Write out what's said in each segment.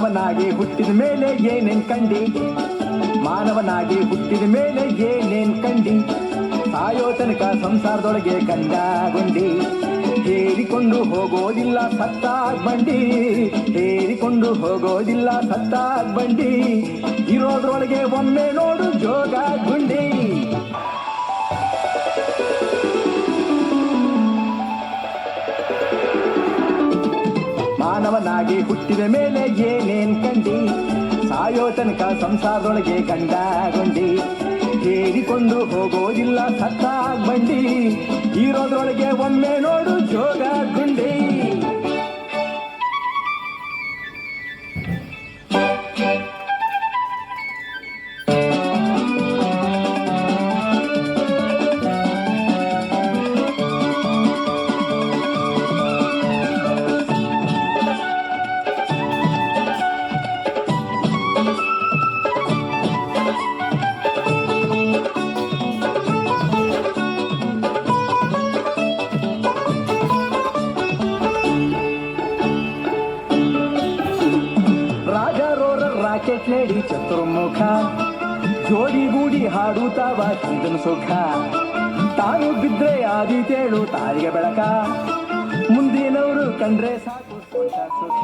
ಮಾನವನಾಗಿ ಹುಟ್ಟಿದ ಮೇಲೆ ಏನೇನ್ ಕಂಡಿ, ಮಾನವನಾಗಿ ಹುಟ್ಟಿದ ಮೇಲೆ ಏನೇನ್ ಕಂಡಿ, ಸಾಯೋ ತನಕ ಸಂಸಾರದೊಳಗೆ ಗಂಡ ಗುಂಡಿ, ಹೇರಿಕೊಂಡು ಹೋಗೋದಿಲ್ಲ ಸತ್ತಾಗ್ ಬಂಡಿ, ಹೇರಿಕೊಂಡು ಹೋಗೋದಿಲ್ಲ ಸತ್ತಾಗ್ ಬಂಡಿ, ಇರೋದ್ರೊಳಗೆ ಒಮ್ಮೆ ನೋಡು ಜೋಗ ಗುಂಡಿ. ಮಾನವನಾಗಿ ಹುಟ್ಟಿದ ಮೇಲೆ ಏನೇನ್ ಕಂಡಿ, ಸಾಯೋ ತನಕ ಸಂಸಾರದೊಳಗೆ ಗಂಡ ಗುಂಡಿ, ಹೇರಿಕೊಂಡು ಹೋಗೋದಿಲ್ಲ ಸತ್ತಾಗ್ ಬಂಡಿ, ಇರೋದ್ರೊಳಗೆ ಒಮ್ಮೆ ನೋಡು ಜೋಗ ಗುಂಡಿ. ರಾಕೆಟ್ ಲೇಡಿ ಚತುರ್ಮುಖ, ಜೋಡಿಗೂಡಿ ಹಾಡುತ್ತಾವ ಚಂದನ ಸುಖ, ತಾನು ಬಿದ್ರೆ ಆದಿತೇಳು ತಾಯಿಗೆ ಬೆಳಕ, ಮುಂದಿನವರು ಕಂಡ್ರೆ ಸಾಕು ಸ್ವಂತ ಸುಖ.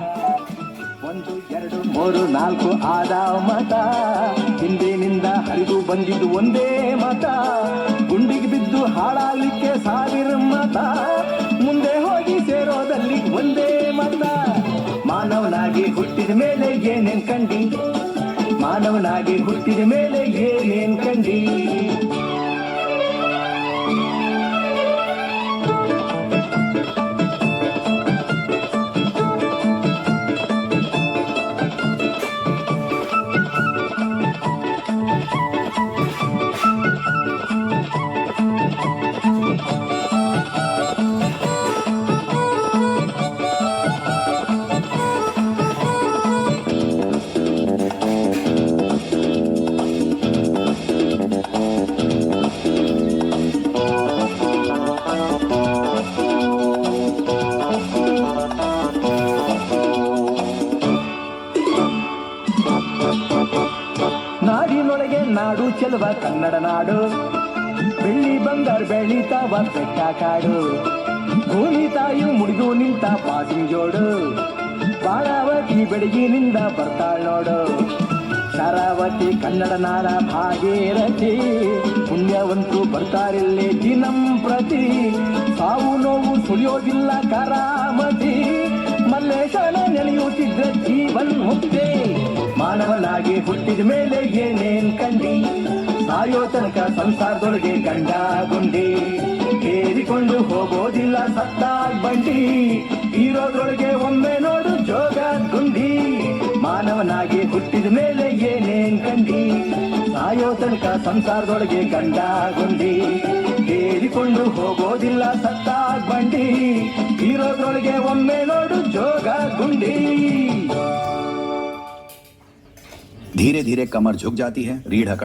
1 2 3 4 ಆದ ಮತ, ಹಿಂದಿನಿಂದ ಹರಿದು ಬಂದಿದ್ದು ಒಂದೇ ಮತ, ಗುಂಡಿಗೆ ಬಿದ್ದು ಹಾಳಾಗ್ಲಿಕ್ಕೆ 1000 ಮತ, ಮುಂದೆ ಹೋಗಿ ಸೇರೋದಲ್ಲಿ ಒಂದೇ ಮತ. ಮಾನವನಾಗಿ ಹುಟ್ಟಿದ ಮೇಲೆ ಏನೇನ್ ಕಂಡಿ, ಮಾನವನಾಗಿ ಹುಟ್ಟಿದ ಮೇಲೆ ಏನೇನ್ ಕಂಡಿ. ನಾಡಿನೊಳಗೆ ನಾಡು ಚೆಲುವ ಕನ್ನಡ ನಾಡು, ಬೆಳ್ಳಿ ಬಂಗಾರ ಬೆಳೀತಾವ ಬೆಟ್ಟ ಕಾಡು, ಭೂಮಿ ತಾಯಿ ಮುಡಿದು ನಿಂತ ಪಾಸಿಂಜೋಡು, ಬಾಳಾವತಿ ಬೆಳಗಿನಿಂದ ಬರ್ತಾಳ್ ನೋಡು, ಶರಾವತಿ ಕನ್ನಡ ನಾಡ ಭಾಗೀರಥಿ, ಪುಣ್ಯವಂತರು ಬರ್ತಾರಿಲ್ಲಿ ದಿನಂ ಪ್ರತಿ, ಸಾವು ನೋವು ಸುಳಿಯೋದಿಲ್ಲ ಕರಾಮತಿ, ಮಲ್ಲೇಶನ ನೆನೆಯುತ್ತಿದ್ರೆ ಜೀವನ್ ಮುಕ್ತಿ. ಮಾನವನಾಗಿ ಹುಟ್ಟಿದ ಮೇಲೆ ಏನೇನ್ ಕಂಡಿ, ಸಾಯೋ ತನಕ ಸಂಸಾರದೊಳಗೆ ಗಂಡ ಗುಂಡಿ, ಹೇರಿಕೊಂಡು ಹೋಗೋದಿಲ್ಲ ಸತ್ತಾಗ್ ಬಂಡಿ, ಇರೋದ್ರೊಳಗೆ ಒಮ್ಮೆ ನೋಡು ಜೋಗ ಗುಂಡಿ. ಮಾನವನಾಗಿ ಹುಟ್ಟಿದ ಮೇಲೆ ಏನೇನ್ ಕಂಡಿ, ಸಾಯೋ ತನಕ ಸಂಸಾರದೊಳಗೆ ಗಂಡ ಗುಂಡಿ, ಹೇರಿಕೊಂಡು ಹೋಗೋದಿಲ್ಲ ಸತ್ತಾಗ್ ಬಂಡಿ, ಇರೋದ್ರೊಳಗೆ ಒಮ್ಮೆ ನೋಡು ಜೋಗ गुंडी। धीरे धीरे कमर झुक जाती है, रीढ़